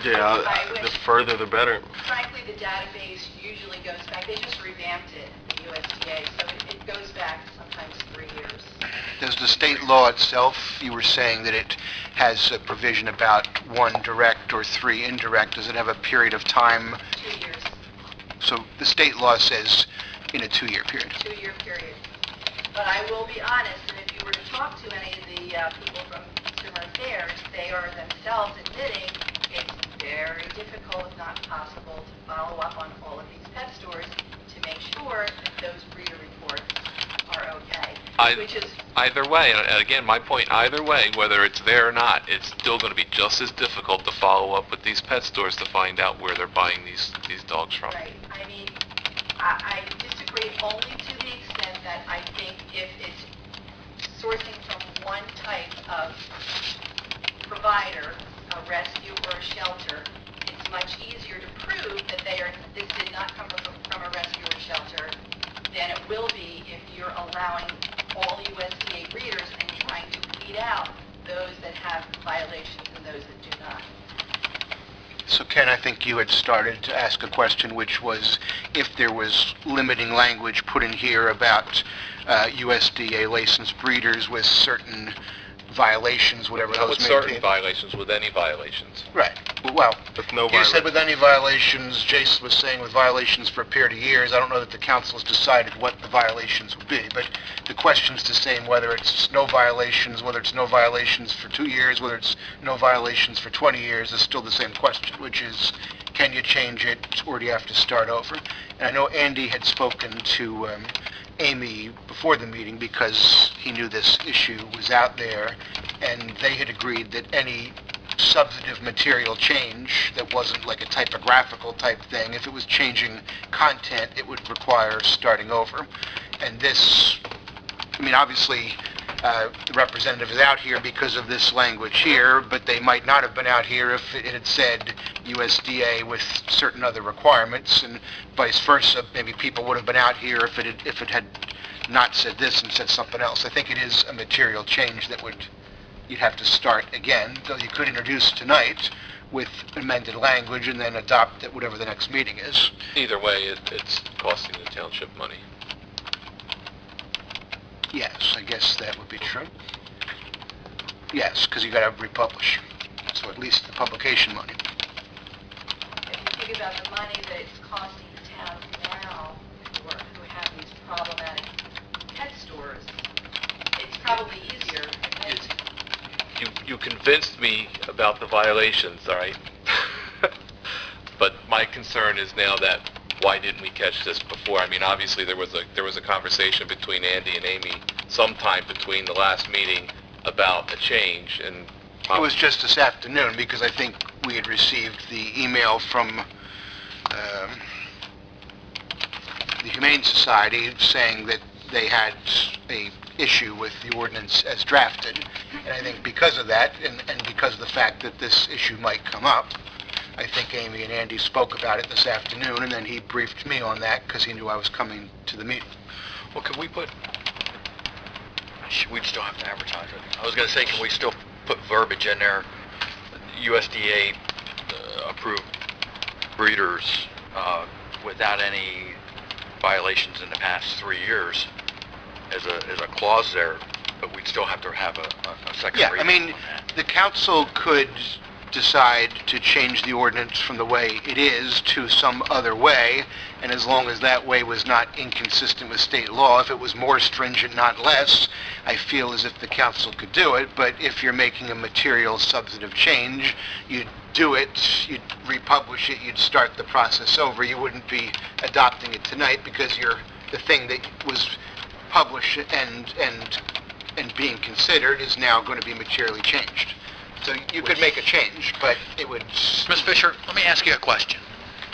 Yeah, the further the better. Frankly, the database usually goes back, they just revamped it, the USDA, so it goes back sometimes 3 years. Does the state law itself, you were saying that it has a provision about 1 direct or 3 indirect, does it have a period of time? 2 years, So the state law says in a 2-year period. 2-year period. But I will be honest, and if you were to talk to any of the people from Consumer Affairs, they are themselves admitting it's very difficult, if not impossible, to follow up on all of these pet stores to make sure that those breeder reports are okay. Which is, Either way, and again, my point, either way, whether it's there or not, it's still going to be just as difficult to follow up with these pet stores to find out where they're buying these dogs from. right, I mean, I disagree only to the extent that I think if it's sourcing from one type of provider, a rescue or a shelter, it's much easier to prove that this did not come from a rescue or shelter than it will be if you're allowing all USDA breeders and trying to weed out those that have violations and those that do not. So Ken, I think you had started to ask a question, which was if there was limiting language put in here about USDA licensed breeders with certain violations, whatever Not those with may certain be. violations, with any violations. Right. Well, With no you violation. said with any violations, Jason was saying with violations for a period of years. I don't know that the council has decided what the violations would be, but the question's the same whether it's no violations, whether it's no violations for 2 years, whether it's no violations for 20 years, is still the same question, which is, can you change it or do you have to start over? And I know Andy had spoken to Amy before the meeting because he knew this issue was out there, and they had agreed that any substantive material change that wasn't like a typographical type thing, if it was changing content, it would require starting over. And this, I mean, obviously, the representative is out here because of this language here, but they might not have been out here if it had said USDA with certain other requirements, and vice versa. Maybe people would have been out here if it had not said this and said something else. I think it is a material change that you'd have to start again, though you could introduce tonight with amended language and then adopt at whatever the next meeting is. Either way, it's costing the township money. Yes, I guess that would be true. Yes, because you got to republish. So at least the publication money. If you think about the money that it's costing the towns now who have these problematic pet stores, it's probably easier. You convinced me about the violations, all right? But my concern is now that, why didn't we catch this before? I mean, obviously, there was a conversation between Andy and Amy sometime between the last meeting about a change, and It was just this afternoon because I think we had received the email from the Humane Society saying that they had a issue with the ordinance as drafted. And I think because of that, and because of the fact that this issue might come up, I think Amy and Andy spoke about it this afternoon, and then he briefed me on that because he knew I was coming to the meeting. Well, can we we'd still have to advertise it. I was going to say, can we still put verbiage in there, USDA approved breeders without any violations in the past 3 years as a clause there, but we'd still have to have a second Yeah, I reading mean, on that. the council could decide to change the ordinance from the way it is to some other way, and as long as that way was not inconsistent with state law, if it was more stringent, not less, I feel as if the council could do it. But if you're making a material substantive change, you'd do it, you'd republish it, you'd start the process over. You wouldn't be adopting it tonight because the thing that was published and being considered is now going to be materially changed. So you could make a change, but it would... Ms. Fisher, let me ask you a question.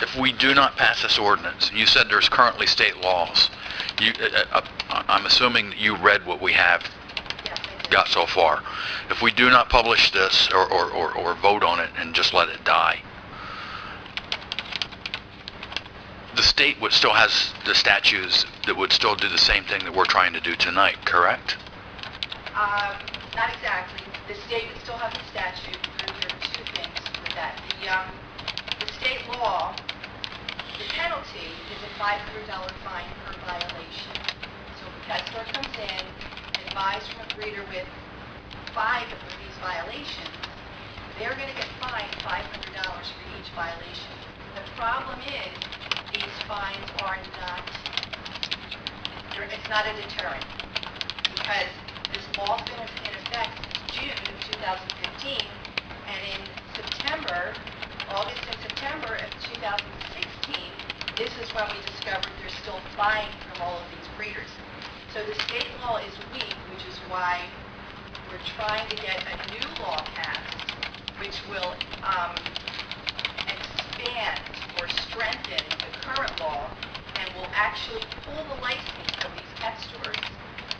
If we do not pass this ordinance, and you said there's currently state laws, I'm assuming that you read what we have Yes, I do. got so far. If we do not publish this or vote on it and just let it die, the state would still has the statutes that would still do the same thing that we're trying to do tonight, correct? Not exactly. The state would still have the statute. There are two things with that. The state law, the penalty is a $500 fine per violation. So if a pet store comes in and buys from a breeder with 5 of these violations, they're going to get fined $500 for each violation. The problem is these fines are not, it's not a deterrent, because this law's been in effect since June of 2015, and in August and September of 2016, this is when we discovered there's still fines from all of these breeders. So the state law is weak, which is why we're trying to get a new law passed, which will expand or strengthen the current law and will actually pull the license of these pet stores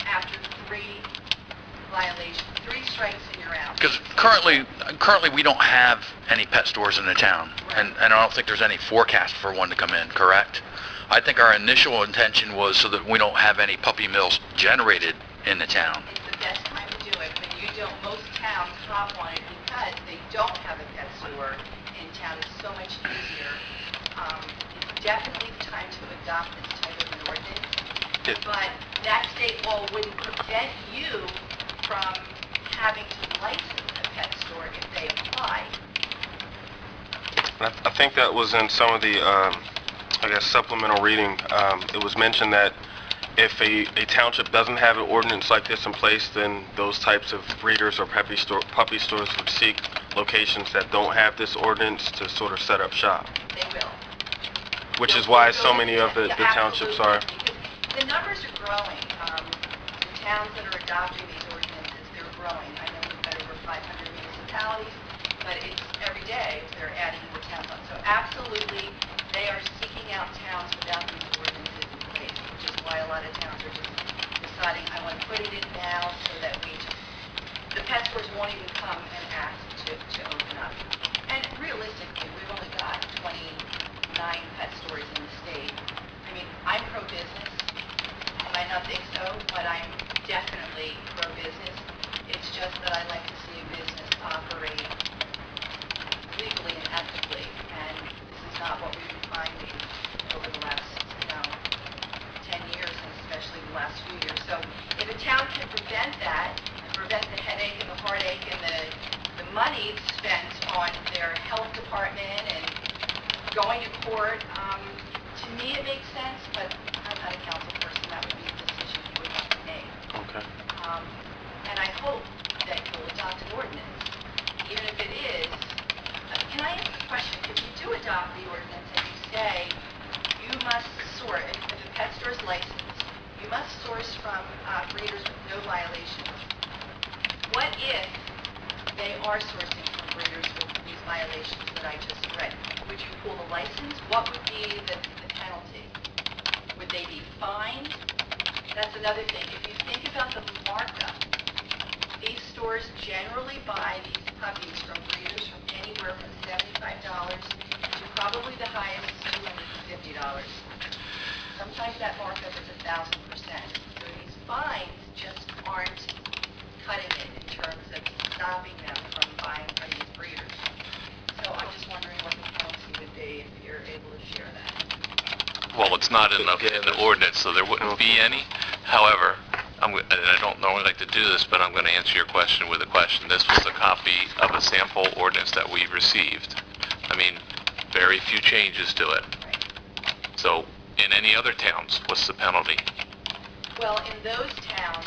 after 3 violations, 3 strikes and you're out. Because currently we don't have any pet stores in the town, and I don't think there's any forecast for one to come in, correct? I think our initial intention was so that we don't have any puppy mills generated in the town. It's the best time to do it, but you don't, most towns hop on it because they don't have a pet store in town. It's so much easier. It's definitely time to adopt this type of an ordinance, but that state law wouldn't prevent you from having to license a pet store if they apply. I think that was in some of the, supplemental reading. It was mentioned that if a township doesn't have an ordinance like this in place, then those types of breeders or puppy stores would seek locations that don't have this ordinance to sort of set up shop. They will. Which is why so many of the townships are. Because the numbers are growing. The towns that are adopting these ordinances, they're growing. I know we've got over 500 municipalities, but it's every day they're adding more towns on. So absolutely, they are seeking out towns without these ordinances in place, which is why a lot of towns are just deciding, I want to put it in now so that the pet stores won't even come and ask to open up. And realistically, we've only got 29 pet stores in the state. I mean, I'm pro-business. You might not think so, but I'm definitely pro-business. It's just that I like to see a business operate legally and ethically, and this is not what we've been finding over the last, 10 years, and especially the last few years. So if a town can prevent that, and prevent the headache and the heartache and the money spent on their health department and going to court, to me it makes sense, but I'm not a council person. That would be a decision you would have to make. Okay. And I hope that you'll adopt an ordinance, even if it is. Can I ask a question? If you do adopt the ordinance and you say you must source, if a pet store is licensed, you must source from breeders with no violations. What if they are sourcing from breeders with these violations that I just read? Would you pull the license? What would be the penalty? Would they be fined? That's another thing. If you think about the markup, these stores generally buy these puppies from breeders from anywhere from $75 to probably the highest $250. Sometimes that markup is 1,000%. So these fines just aren't cutting it in terms of stopping them from buying from these breeders. So I'm just wondering what the penalty would be if you're able to share that. Well, it's not in the ordinance, so there wouldn't be any. However, and I don't normally like to do this, but I'm going to answer your question with a question. This was a copy of a sample ordinance that we received. I mean, very few changes to it. So, in any other towns, what's the penalty? Well, in those towns,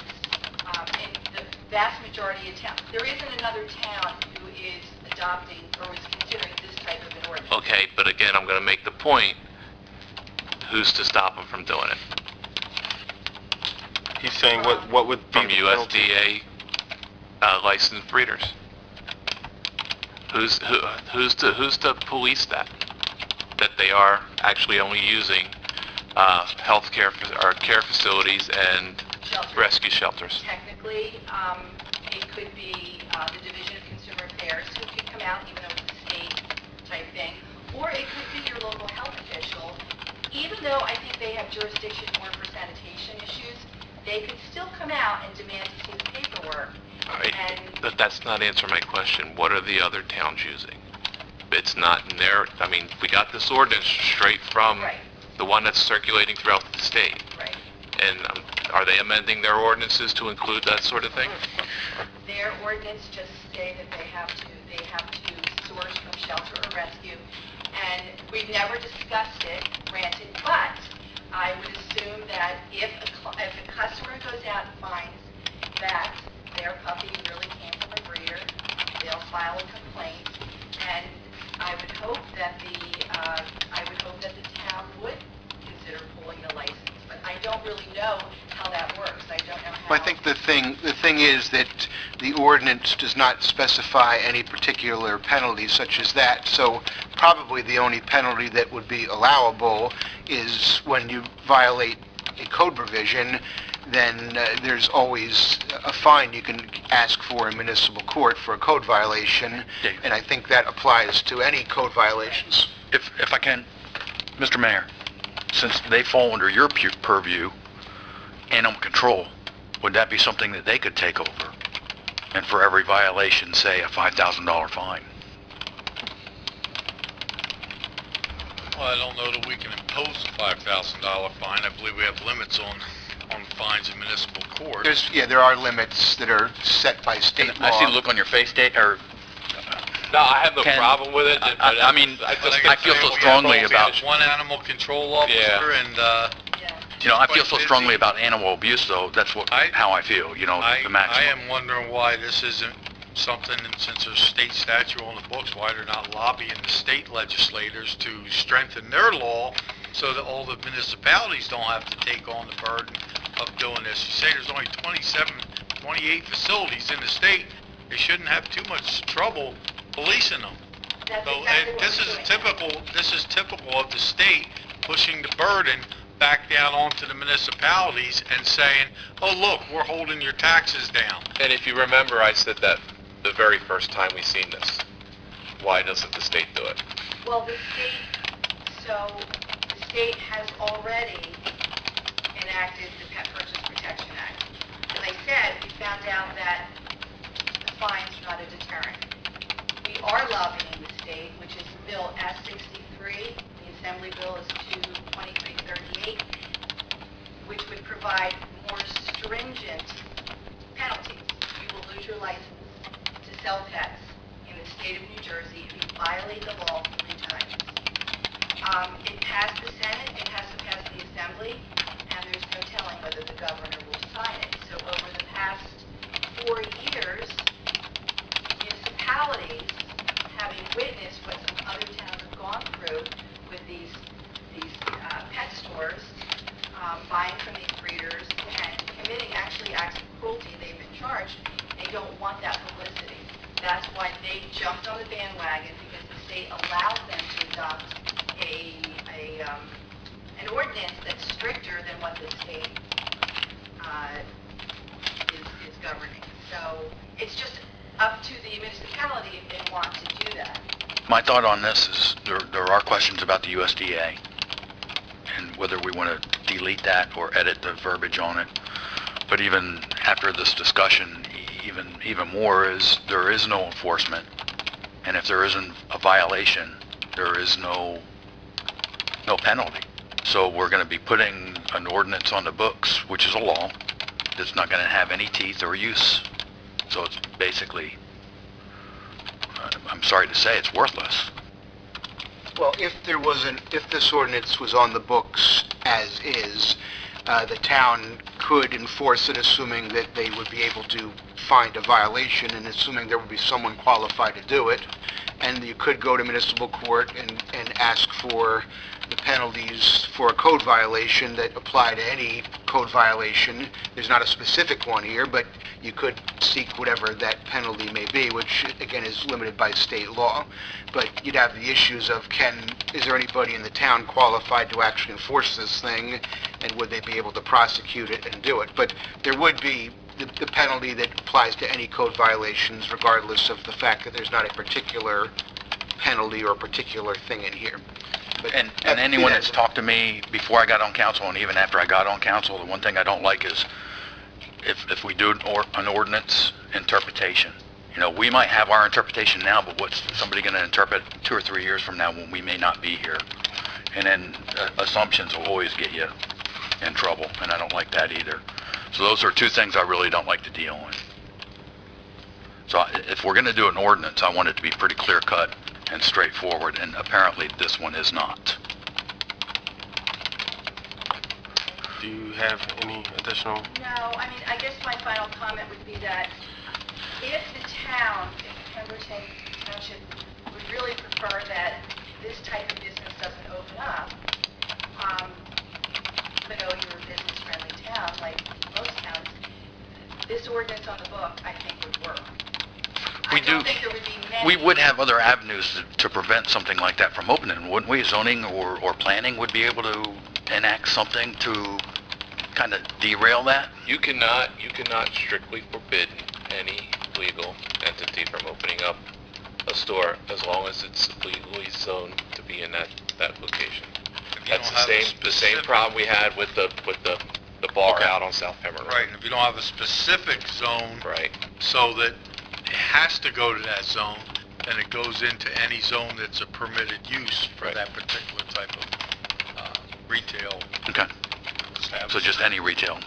in the vast majority of towns, there isn't another town who is adopting or is considering this type of an ordinance. Okay, but again, I'm going to make the point, who's to stop them from doing it? He's saying what would be From the penalty? USDA licensed breeders. Who's to police that? That they are actually only using health care or care facilities and Shelters. rescue shelters. Technically, it could be the Division of Consumer Affairs who could come out, even though it's a state type thing, or it could be your local health official. Even though I think they have jurisdiction more for sanitation issues, they could still come out and demand to see the paperwork. All right, And but that's not answering my question. What are the other towns using? It's not in there. I mean, we got this ordinance straight from Right. the one that's circulating throughout the state. Right. And are they amending their ordinances to include that sort of thing? Their ordinance just say that they have to source from shelter or rescue. And we've never discussed it, granted, but I would assume that if a customer goes out and finds that their puppy really came from a breeder, they'll file a complaint, and I would hope that the town would consider pulling the license. But I don't really know how that works. I don't know how. I think the thing is that the ordinance does not specify any particular penalty such as that, so probably the only penalty that would be allowable is when you violate a code provision, then there's always a fine you can ask for in municipal court for a code violation, Dave. and I think that applies to any code violations. If I can, Mr. Mayor, since they fall under your purview, animal control, would that be something that they could take over? And for every violation, say, a $5,000 fine? Well, I don't know that we can impose a $5,000 fine. I believe we have limits on fines in municipal court. There are limits that are set by state law. I see the look on your face, Dave, or... No, I have no Ken, problem with it. but I mean, just I feel so strongly about... One animal control officer Yeah. and, Yeah. You know, I feel quite so busy. strongly about animal abuse, though. That's how I feel, you know, the I maximum. am wondering why this isn't something, and since there's state statute on the books, why they're not lobbying the state legislators to strengthen their law so that all the municipalities don't have to take on the burden of doing this. You say there's only 28 facilities in the state. They shouldn't have too much trouble policing them. That's So exactly what this we're is doing. this is typical of the state pushing the burden back down onto the municipalities and saying, oh, look, we're holding your taxes down. And if you remember, I said that the very first time we seen this. Why doesn't the state do it? Well, the state has already enacted the Pet Purchase Protection Act. As I said, we found out that the fine's not a deterrent. We are lobbying the state, which is Bill S-63. The Assembly Bill is 2338, which would provide more stringent penalties. You will lose your license to sell pets in the state of New Jersey if you violate the law 3 times. It passed the Senate, it has to pass the Assembly, and there's no telling whether the governor will sign it. So over the past 4 years, municipalities, having witnessed what some other towns have gone through with these pet stores, buying from these breeders and committing actually acts of cruelty, they've been charged. They don't want that publicity. That's why they jumped on the bandwagon, because the state allowed them to adopt an ordinance that's stricter than what the state is governing. So it's just up to the municipality if they want to do that. My thought on this is there are questions about the USDA and whether we want to delete that or edit the verbiage on it. But even after this discussion, even more is there is no enforcement. And if there isn't a violation, there is no penalty. So we're going to be putting an ordinance on the books, which is a law, that's not going to have any teeth or use. So it's basically, I'm sorry to say, it's worthless. Well, if this ordinance was on the books as is, the town could enforce it, assuming that they would be able to find a violation and assuming there would be someone qualified to do it. And you could go to municipal court and ask for the penalties for a code violation that apply to any code violation. There's not a specific one here, but you could seek whatever that penalty may be, which again is limited by state law. But you'd have the issues of is there anybody in the town qualified to actually enforce this thing, and would they be able to prosecute it and do it? But there would be the penalty that applies to any code violations, regardless of the fact that there's not a particular penalty or a particular thing in here. But And anyone that's talked to me before I got on council and even after I got on council, the one thing I don't like is if we do an ordinance interpretation, we might have our interpretation now, but what's somebody going to interpret 2 or 3 years from now when we may not be here? And then assumptions will always get you in trouble, and I don't like that either. So those are 2 things I really don't like to deal in. So if we're going to do an ordinance, I want it to be pretty clear cut and straightforward, and apparently this one is not. Do you have any additional? No, I mean, I guess my final comment would be that if the town, if Pemberton Township would really prefer that this type of business doesn't open up, even though you're a business-friendly town, like most towns, this ordinance on the book, I think, would work. I don't think there would be many. We would have other avenues to prevent something like that from opening, wouldn't we? Zoning or planning would be able to enact something to kind of derail that? You cannot strictly forbid any legal entity from opening up a store as long as it's legally zoned to be in that location. That's the same problem we had with the bar out on South Pembroke Road. Right, and if you don't have a specific zone, Right. so that it has to go to that zone, then it goes into any zone that's a permitted use for Right. that particular type of retail Okay. establishment. So just any retail.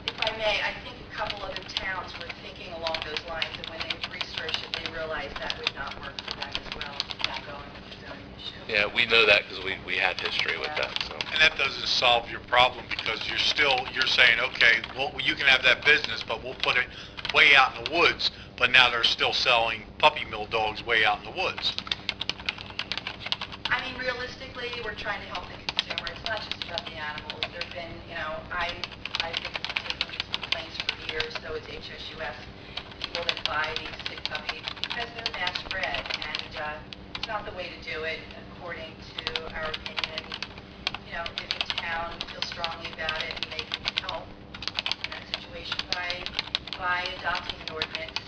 If I may, I think a couple other towns were thinking along those lines, and when they researched it, they realized that would not work for them as well, not going with the zoning issue. Yeah, we know that because we had history with that, so. And that doesn't solve your problem, because you're saying, okay, well, you can have that business, but we'll put it way out in the woods, but now they're still selling puppy mill dogs way out in the woods. I mean, realistically, we're trying to help the consumer. It's not just about the animals. There've been, I've been taking these complaints for years, so is HSUS. People that buy these sick puppies because they're mass bred, and it's not the way to do it, according to our opinion. If the town feels strongly about it and they can help in that situation by adopting an ordinance,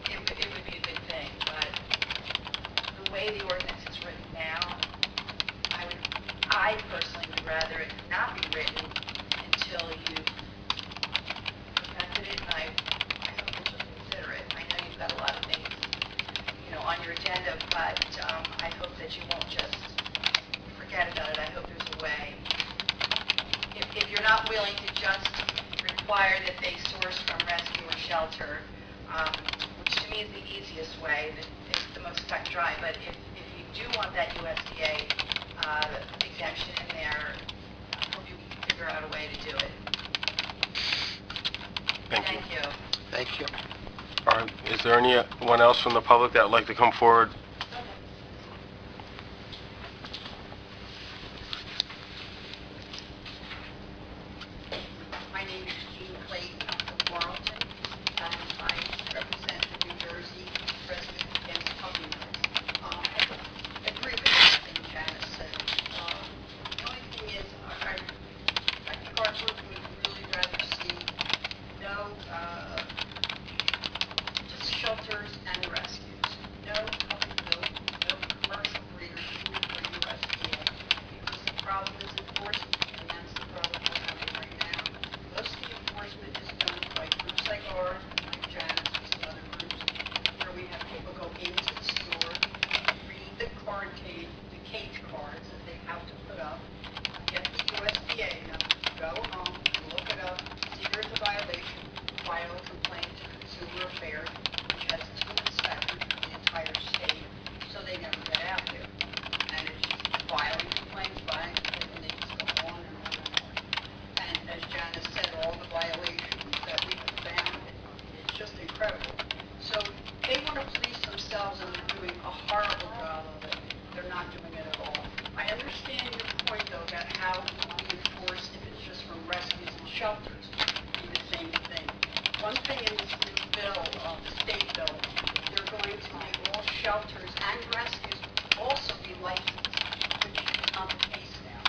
it would be a good thing. But the way the ordinance is written now, I personally would rather it not be written until you've perfected it, and I hope that you'll consider it. I know you've got a lot of things, on your agenda, but I hope that you won't just forget about it. I hope there's a way. If you're not willing to just require that they source from rescue or shelter, which to me is the easiest way, that it's the most cut and dry, but if you do want that USDA exemption in there, I hope you can figure out a way to do it. Thank you. Thank you. All right, is there anyone else from the public that would like to come forward? My name is Jean Clayton from Warrenton, and I represent the New Jersey Residents Against Puppy Mills. I agree with everything Janice said. The only thing is, I think our group would really rather see no, just shelters and rescues. No puppy mills, no commercial breeders, food for USDA, because the problem is enforcement, and that's the problem we're having right now. Most of the enforcement is done by groups like ours, like Janice, and some other groups, where we have people go into the store, read the cage cards that they have to put up, get the USDA number, go home, look it up, see there's a violation, file a complaint to Consumer Affairs, which has two inspectors for the entire state, so they never get out there. And it's just filing complaints, and they just go on and on and on. And as Janice said, all the violations that we have found, it's just incredible. So they want to police themselves, and they're doing a horrible job of it. They're not doing it at all. I understand your point, though, about how it will be enforced if it's just from rescues and shelters. It'd be the same thing. One thing in this new bill, the state bill, they're going to make all shelters and rescues also be licensed, which is not the case now.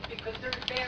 Because there's bad